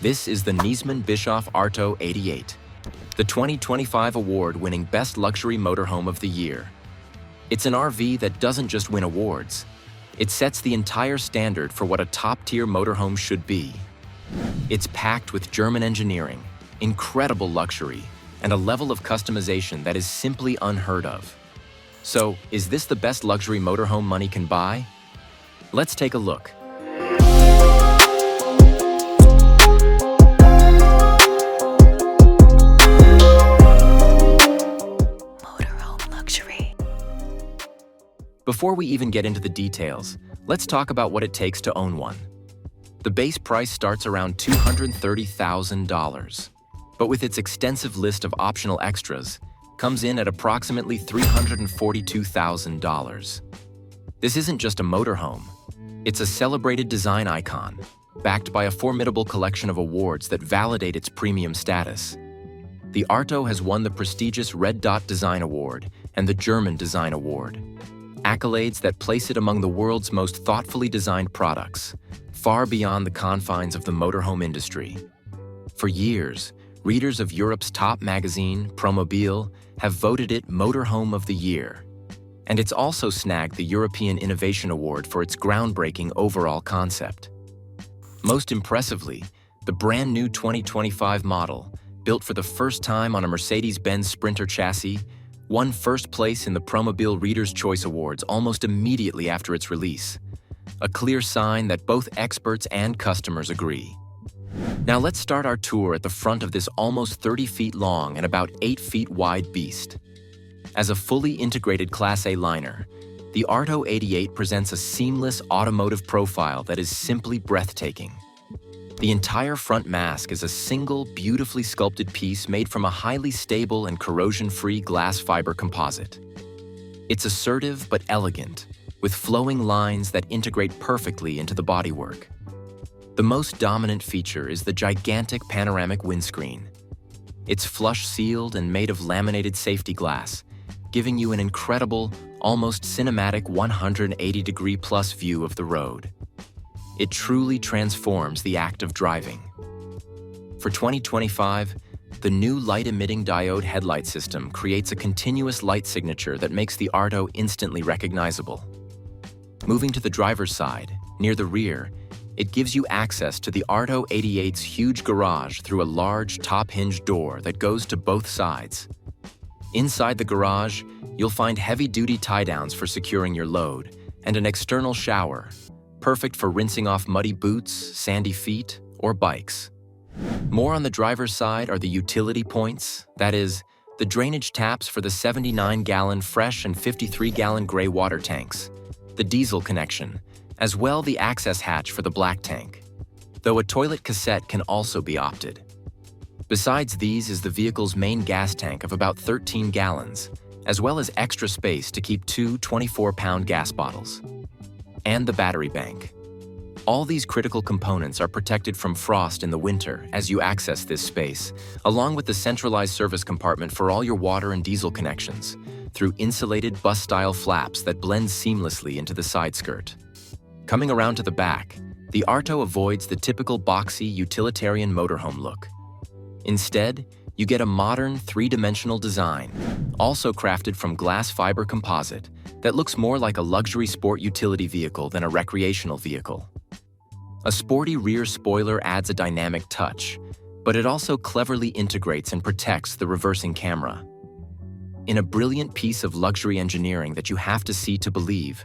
This is the Niesmann+Bischoff Arto 88, the 2025 award-winning Best Luxury Motorhome of the Year. It's an RV that doesn't just win awards. It sets the entire standard for what a top-tier motorhome should be. It's packed with German engineering, incredible luxury, and a level of customization that is simply unheard of. So, is this the best luxury motorhome money can buy? Let's take a look. Motorhome luxury. Before we even get into the details, let's talk about what it takes to own one. The base price starts around $230,000, but with its extensive list of optional extras, comes in at approximately $342,000. This isn't just a motorhome. It's a celebrated design icon, backed by a formidable collection of awards that validate its premium status. The Arto has won the prestigious Red Dot Design Award and the German Design Award, accolades that place it among the world's most thoughtfully designed products, far beyond the confines of the motorhome industry. For years, readers of Europe's top magazine, Promobile, have voted it Motorhome of the Year. And it's also snagged the European Innovation Award for its groundbreaking overall concept. Most impressively, the brand new 2025 model, built for the first time on a Mercedes-Benz Sprinter chassis, won first place in the Promobile Reader's Choice Awards almost immediately after its release, a clear sign that both experts and customers agree. Now let's start our tour at the front of this almost 30 feet long and about 8 feet wide beast. As a fully integrated Class A liner, the Arto 88 presents a seamless automotive profile that is simply breathtaking. The entire front mask is a single, beautifully sculpted piece made from a highly stable and corrosion-free glass fiber composite. It's assertive but elegant, with flowing lines that integrate perfectly into the bodywork. The most dominant feature is the gigantic panoramic windscreen. It's flush-sealed and made of laminated safety glass, giving you an incredible, almost cinematic 180-degree-plus view of the road. It truly transforms the act of driving. For 2025, the new light-emitting diode headlight system creates a continuous light signature that makes the Arto instantly recognizable. Moving to the driver's side, near the rear, it gives you access to the Arto 88's huge garage through a large top-hinged door that goes to both sides. Inside the garage, you'll find heavy-duty tie-downs for securing your load and an external shower, perfect for rinsing off muddy boots, sandy feet, or bikes. More on the driver's side are the utility points, that is, the drainage taps for the 79-gallon fresh and 53-gallon gray water tanks, the diesel connection, as well the access hatch for the black tank, though a toilet cassette can also be opted. Besides these is the vehicle's main gas tank of about 13 gallons, as well as extra space to keep two 24-pound gas bottles. And the battery bank. All these critical components are protected from frost in the winter as you access this space, along with the centralized service compartment for all your water and diesel connections, through insulated bus-style flaps that blend seamlessly into the side skirt. Coming around to the back, the Arto avoids the typical boxy utilitarian motorhome look. Instead, you get a modern three-dimensional design, also crafted from glass fiber composite, that looks more like a luxury sport utility vehicle than a recreational vehicle. A sporty rear spoiler adds a dynamic touch, but it also cleverly integrates and protects the reversing camera. In a brilliant piece of luxury engineering that you have to see to believe,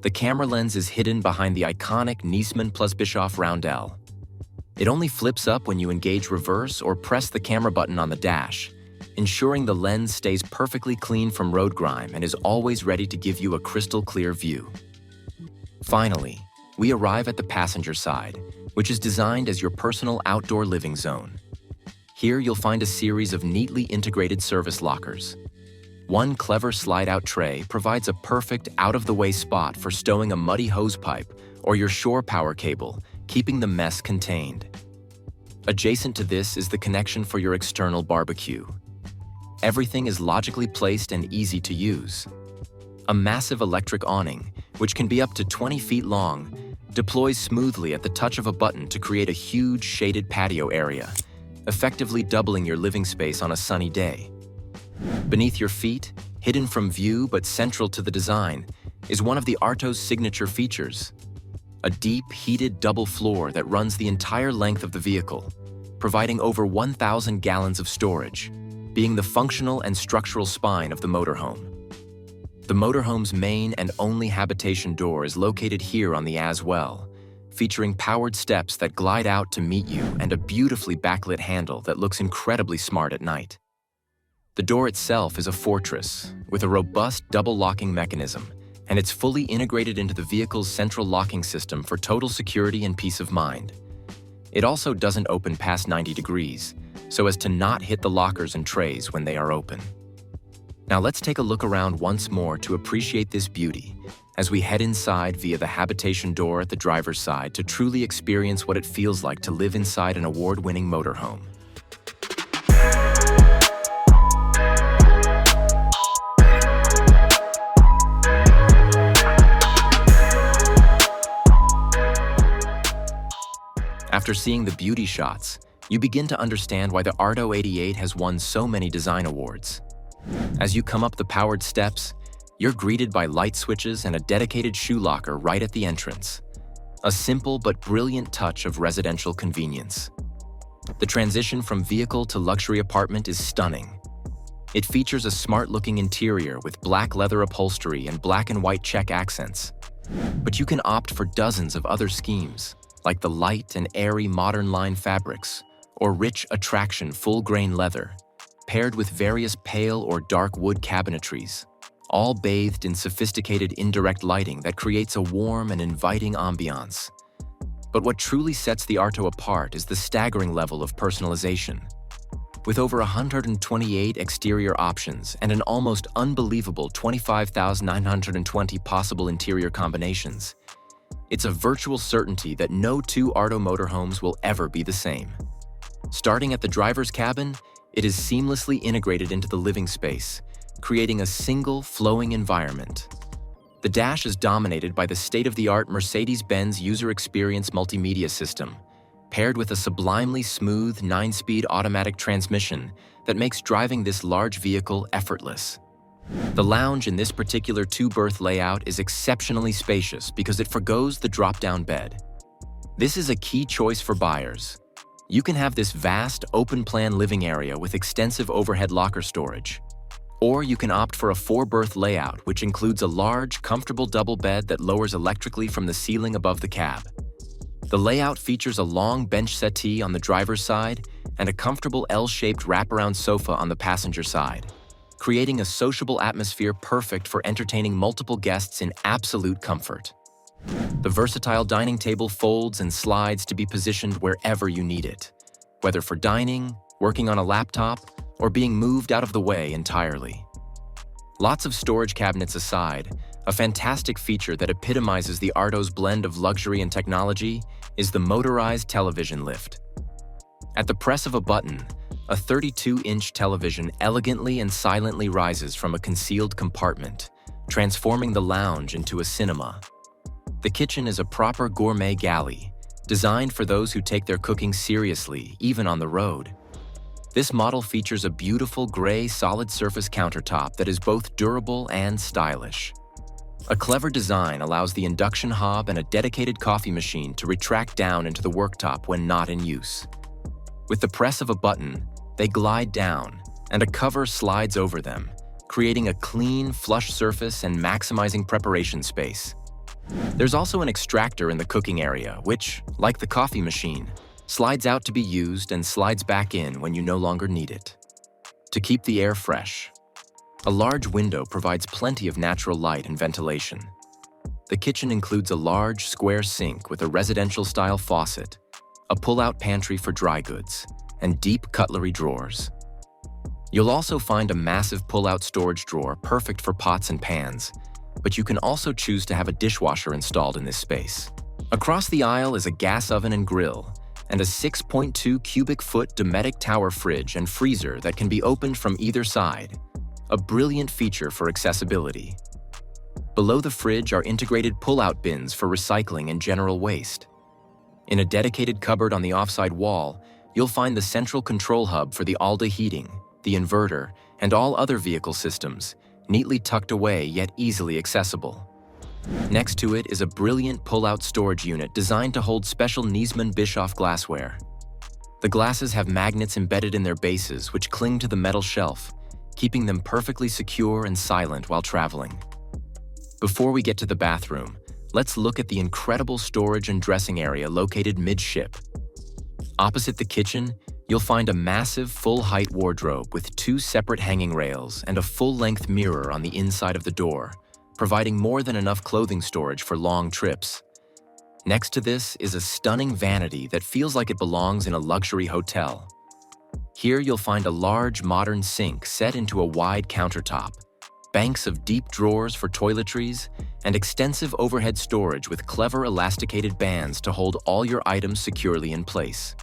the camera lens is hidden behind the iconic Niesmann+Bischoff roundel. It only flips up when you engage reverse or press the camera button on the dash, ensuring the lens stays perfectly clean from road grime and is always ready to give you a crystal clear view. Finally, we arrive at the passenger side, which is designed as your personal outdoor living zone. Here you'll find a series of neatly integrated service lockers. One clever slide-out tray provides a perfect out-of-the-way spot for stowing a muddy hose pipe or your shore power cable, keeping the mess contained. Adjacent to this is the connection for your external barbecue. Everything is logically placed and easy to use. A massive electric awning, which can be up to 20 feet long, deploys smoothly at the touch of a button to create a huge shaded patio area, effectively doubling your living space on a sunny day. Beneath your feet, hidden from view but central to the design, is one of the Arto's signature features: a deep, heated double floor that runs the entire length of the vehicle, providing over 1,000 gallons of storage, being the functional and structural spine of the motorhome. The motorhome's main and only habitation door is located here on the as well, featuring powered steps that glide out to meet you and a beautifully backlit handle that looks incredibly smart at night. The door itself is a fortress with a robust double locking mechanism, and it's fully integrated into the vehicle's central locking system for total security and peace of mind. It also doesn't open past 90 degrees, so as to not hit the lockers and trays when they are open. Now let's take a look around once more to appreciate this beauty as we head inside via the habitation door at the driver's side to truly experience what it feels like to live inside an award-winning motorhome. After seeing the beauty shots, you begin to understand why the Arto 88 has won so many design awards. As you come up the powered steps, you're greeted by light switches and a dedicated shoe locker right at the entrance. A simple but brilliant touch of residential convenience. The transition from vehicle to luxury apartment is stunning. It features a smart-looking interior with black leather upholstery and black and white check accents. But you can opt for dozens of other schemes, like the light and airy modern line fabrics, or rich attraction full-grain leather, paired with various pale or dark wood cabinetries, all bathed in sophisticated indirect lighting that creates a warm and inviting ambiance. But what truly sets the Arto apart is the staggering level of personalization. With over 128 exterior options and an almost unbelievable 25,920 possible interior combinations, it's a virtual certainty that no two Arto motorhomes will ever be the same. Starting at the driver's cabin, it is seamlessly integrated into the living space, creating a single, flowing environment. The dash is dominated by the state-of-the-art Mercedes-Benz user experience multimedia system, paired with a sublimely smooth 9-speed automatic transmission that makes driving this large vehicle effortless. The lounge in this particular two-berth layout is exceptionally spacious because it forgoes the drop-down bed. This is a key choice for buyers. You can have this vast, open-plan living area with extensive overhead locker storage. Or you can opt for a 4-berth layout, which includes a large, comfortable double bed that lowers electrically from the ceiling above the cab. The layout features a long bench settee on the driver's side and a comfortable L-shaped wraparound sofa on the passenger side, creating a sociable atmosphere perfect for entertaining multiple guests in absolute comfort. The versatile dining table folds and slides to be positioned wherever you need it, whether for dining, working on a laptop, or being moved out of the way entirely. Lots of storage cabinets aside, a fantastic feature that epitomizes the Arto's blend of luxury and technology is the motorized television lift. At the press of a button, a 32-inch television elegantly and silently rises from a concealed compartment, transforming the lounge into a cinema. The kitchen is a proper gourmet galley, designed for those who take their cooking seriously, even on the road. This model features a beautiful gray solid surface countertop that is both durable and stylish. A clever design allows the induction hob and a dedicated coffee machine to retract down into the worktop when not in use. With the press of a button, they glide down, and a cover slides over them, creating a clean, flush surface and maximizing preparation space. There's also an extractor in the cooking area, which, like the coffee machine, slides out to be used and slides back in when you no longer need it. To keep the air fresh, a large window provides plenty of natural light and ventilation. The kitchen includes a large, square sink with a residential-style faucet, a pull-out pantry for dry goods, and deep cutlery drawers. You'll also find a massive pull-out storage drawer perfect for pots and pans, but you can also choose to have a dishwasher installed in this space. Across the aisle is a gas oven and grill, and a 6.2 cubic foot Dometic tower fridge and freezer that can be opened from either side, a brilliant feature for accessibility. Below the fridge are integrated pull-out bins for recycling and general waste. In a dedicated cupboard on the offside wall, you'll find the central control hub for the ALDA heating, the inverter, and all other vehicle systems, neatly tucked away yet easily accessible. Next to it is a brilliant pull-out storage unit designed to hold special Niesmann+Bischoff glassware. The glasses have magnets embedded in their bases which cling to the metal shelf, keeping them perfectly secure and silent while traveling. Before we get to the bathroom, let's look at the incredible storage and dressing area located midship. Opposite the kitchen, you'll find a massive full-height wardrobe with 2 separate hanging rails and a full-length mirror on the inside of the door, providing more than enough clothing storage for long trips. Next to this is a stunning vanity that feels like it belongs in a luxury hotel. Here you'll find a large modern sink set into a wide countertop, banks of deep drawers for toiletries, and extensive overhead storage with clever elasticated bands to hold all your items securely in place.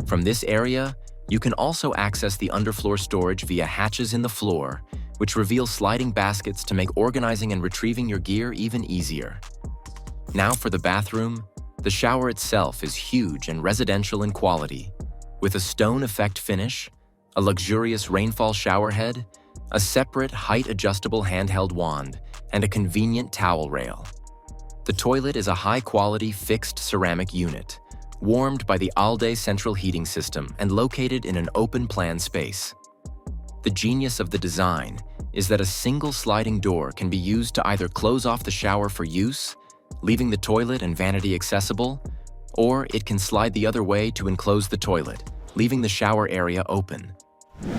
From this area, you can also access the underfloor storage via hatches in the floor, which reveal sliding baskets to make organizing and retrieving your gear even easier. Now for the bathroom, the shower itself is huge and residential in quality, with a stone effect finish, a luxurious rainfall shower head, a separate height-adjustable handheld wand, and a convenient towel rail. The toilet is a high-quality fixed ceramic unit, warmed by the ALDA central heating system and located in an open-plan space. The genius of the design is that a single sliding door can be used to either close off the shower for use, leaving the toilet and vanity accessible, or it can slide the other way to enclose the toilet, leaving the shower area open.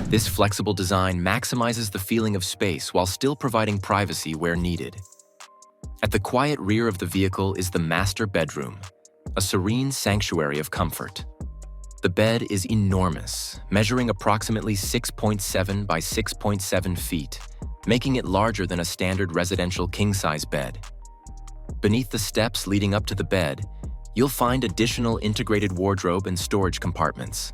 This flexible design maximizes the feeling of space while still providing privacy where needed. At the quiet rear of the vehicle is the master bedroom, a serene sanctuary of comfort. The bed is enormous, measuring approximately 6.7 by 6.7 feet, making it larger than a standard residential king-size bed. Beneath the steps leading up to the bed, you'll find additional integrated wardrobe and storage compartments.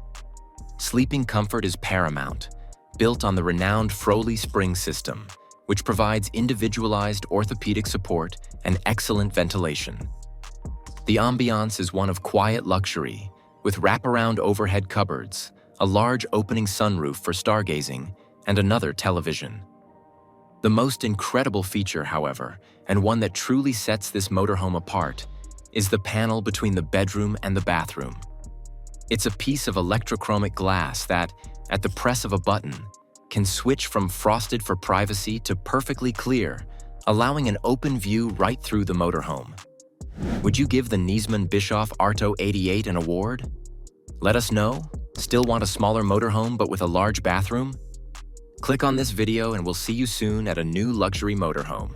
Sleeping comfort is paramount, built on the renowned Froley spring system, which provides individualized orthopedic support and excellent ventilation. The ambiance is one of quiet luxury, with wraparound overhead cupboards, a large opening sunroof for stargazing, and another television. The most incredible feature, however, and one that truly sets this motorhome apart, is the panel between the bedroom and the bathroom. It's a piece of electrochromic glass that, at the press of a button, can switch from frosted for privacy to perfectly clear, allowing an open view right through the motorhome. Would you give the Niesmann+Bischoff Arto 88 an award? Let us know. Still want a smaller motorhome but with a large bathroom? Click on this video and we'll see you soon at a new luxury motorhome.